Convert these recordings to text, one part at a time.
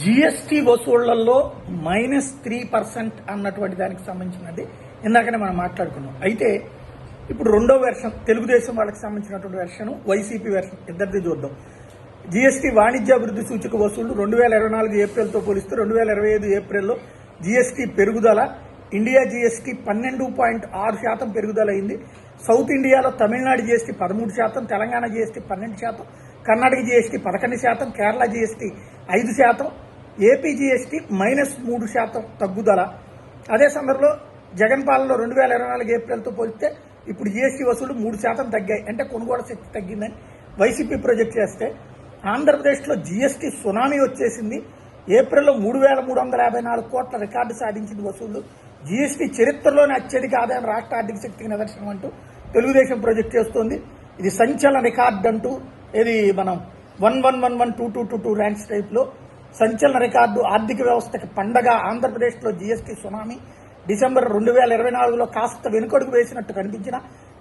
GST వసూళ్లలో -3% అన్నటువంటి దానికి సంబంధించినది ఇందాకనే మనం మాట్లాడుకున్నాం. అయితే ఇప్పుడు రెండో వెర్షన్ తెలుగుదేశం వాళ్ళకి సంబంధించినటువంటి వెర్షన్, వైసీపీ వెర్షన్ ఇద్దరిది చూద్దాం. జిఎస్టీ వాణిజ్య అభివృద్ధి సూచిక వసూళ్లు 2024 ఏప్రిల్తో పోలిస్తే 2025 ఏప్రిల్లో జిఎస్టీ పెరుగుదల. ఇండియా జిఎస్టీ 12.6% పెరుగుదల అయింది. సౌత్ ఇండియాలో Tamil Nadu GST 13%, Telangana GST 12%, Karnataka GST 11%, Kerala GST 5%, AP GST -3% తగ్గుదల. అదే సందర్భంలో జగన్ పాలనలో 2024 ఏప్రిల్తో పోలిస్తే ఇప్పుడు జిఎస్టీ వసూళ్లు 3% తగ్గాయి. అంటే కొనుగోలు శక్తి తగ్గిందని వైసీపీ ప్రొజెక్ట్ చేస్తే, ఆంధ్రప్రదేశ్లో జిఎస్టీ సునామీ వచ్చేసింది. ఏప్రిల్లో 3,354 కోట్ల రికార్డు సాధించింది వసూళ్లు. జిఎస్టీ చరిత్రలోనే అత్యధిక ఆదాయం రాష్ట్ర ఆర్థిక శక్తికి నిదర్శనం అంటూ తెలుగుదేశం ప్రాజెక్ట్ చేస్తోంది. ఇది సంచలన రికార్డు అంటూ, ఇది మనం 11112222 ర్యాంక్స్ టైప్లో సంచలన రికార్డు. ఆర్థిక వ్యవస్థకి పండగ. ఆంధ్రప్రదేశ్లో జిఎస్టీ సునామీ. డిసెంబర్ 2024లో కాస్త వెనుకడుగు వేసినట్టు కనిపించిన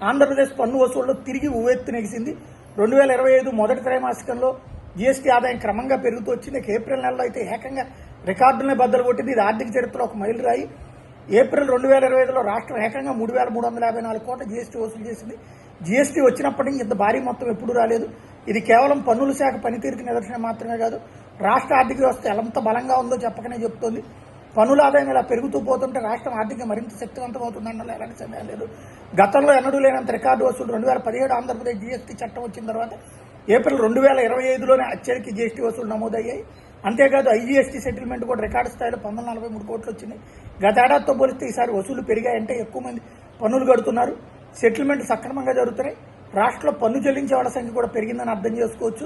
ఆంధ్రప్రదేశ్ పన్ను వసూళ్లు తిరిగి ఉవ్వెత్తునెగిసింది. 2025 మొదటి త్రైమాసికంలో జిఎస్టీ ఆదాయం క్రమంగా పెరుగుతూ వచ్చింది. ఏప్రిల్ నెలలో అయితే ఏకంగా రికార్డులనే బద్దలు కొట్టింది. ఇది ఆర్థిక చరిత్రలో ఒక మైలురాయి. ఏప్రిల్ 2025లో రాష్ట్రం ఏకంగా 3,354 కోట్ల జిఎస్టీ వసూలు చేసింది. జిఎస్టీ వచ్చినప్పటి నుంచి ఇంత భారీ మొత్తం ఎప్పుడూ రాలేదు. ఇది కేవలం పన్నుల శాఖ పనితీరుకి నిదర్శనం మాత్రమే కాదు, రాష్ట్ర ఆర్థిక వ్యవస్థ ఎంత బలంగా ఉందో చెప్పకనే చెప్తోంది. పన్నుల ఆదాయం ఇలా పెరుగుతూ పోతుంటే రాష్ట్రం ఆర్థికంగా మరింత శక్తివంతమవుతుందన్న ఎలాంటి సమయం లేదు. గతంలో ఎన్నడూ లేనంత రికార్డు వసూలు 2017 ఆంధ్రప్రదేశ్ జిఎస్టీ చట్టం వచ్చిన తర్వాత ఏప్రిల్ 2025లోనే అత్యధిక జిఎస్టీ వసూలు నమోదయ్యాయి. అంతేకాదు ఐజీఎస్టీ సెటిల్మెంట్ కూడా రికార్డు స్థాయిలో 1,443 కోట్లు వచ్చింది. గత ఏడాదితో పోలిస్తే ఈసారి వసూలు పెరిగాయంటే ఎక్కువ మంది పన్నులు కడుతున్నారు. సెటిల్మెంట్ సక్రమంగా జరుగుతున్నాయి. రాష్ట్రంలో పన్ను చెల్లించే వాళ్ళ సంఖ్య కూడా పెరిగిందని అర్థం చేసుకోవచ్చు.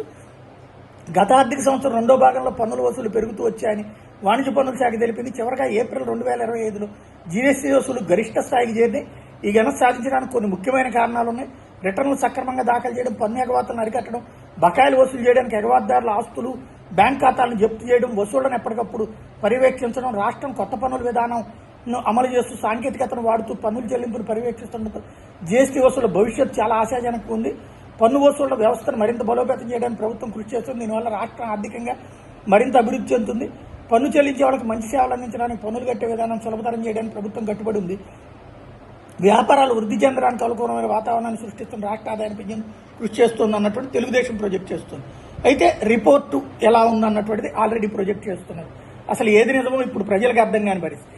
గత ఆర్థిక సంవత్సరం రెండో భాగంలో పన్నుల వసూలు పెరుగుతూ వచ్చాయని వాణిజ్య పన్నుల శాఖ తెలిపింది. చివరిగా ఏప్రిల్ 2025లో జీఎస్టీ వసూలు గరిష్ట స్థాయికి చేరినాయి. ఈ ఘనత సాధించడానికి కొన్ని ముఖ్యమైన కారణాలు ఉన్నాయి. రిటర్నులు సక్రమంగా దాఖలు చేయడం, పన్ను ఎగవాతలను అరికట్టడం, బకాయిలు వసూలు చేయడానికి ఎగవాతదారుల ఆస్తులు, బ్యాంక్ ఖాతాలను జప్తు చేయడం, వసూళ్లను ఎప్పటికప్పుడు పర్యవేక్షించడం, రాష్ట్రం కొత్త పన్నుల విధానంను అమలు చేస్తూ సాంకేతికతను వాడుతూ పన్నుల చెల్లింపులు పర్యవేక్షిస్తుండటంతో జీఎస్టీ వసూళ్ల భవిష్యత్తు చాలా ఆశాజనకంగా ఉంది. పన్ను వసూళ్ల వ్యవస్థను మరింత బలోపేతం చేయడానికి ప్రభుత్వం కృషి చేస్తుంది. దీనివల్ల రాష్ట్రం ఆర్థికంగా మరింత అభివృద్ధి చెందుతుంది. పన్ను చెల్లించే వాళ్ళకి మంచి సేవలు అందించడానికి, పన్నులు కట్టే విధానం సులభతరం చేయడానికి ప్రభుత్వం కట్టుబడి ఉంది. వ్యాపారాలు వృద్ధి చెందడానికి అనుకూలమైన వాతావరణాన్ని సృష్టిస్తున్న రాష్ట్ర ఆదాయాన్ని పెంచేందుకు కృషి చేస్తుంది అన్నటువంటి తెలుగుదేశం ప్రొజెక్ట్ చేస్తుంది. అయితే రిపోర్టు ఎలా ఉందన్నటువంటిది ఆల్రెడీ ప్రొజెక్ట్ చేస్తున్నారు. అసలు ఏది నిజమో ఇప్పుడు ప్రజలకు అర్థం కాని పరిస్థితి.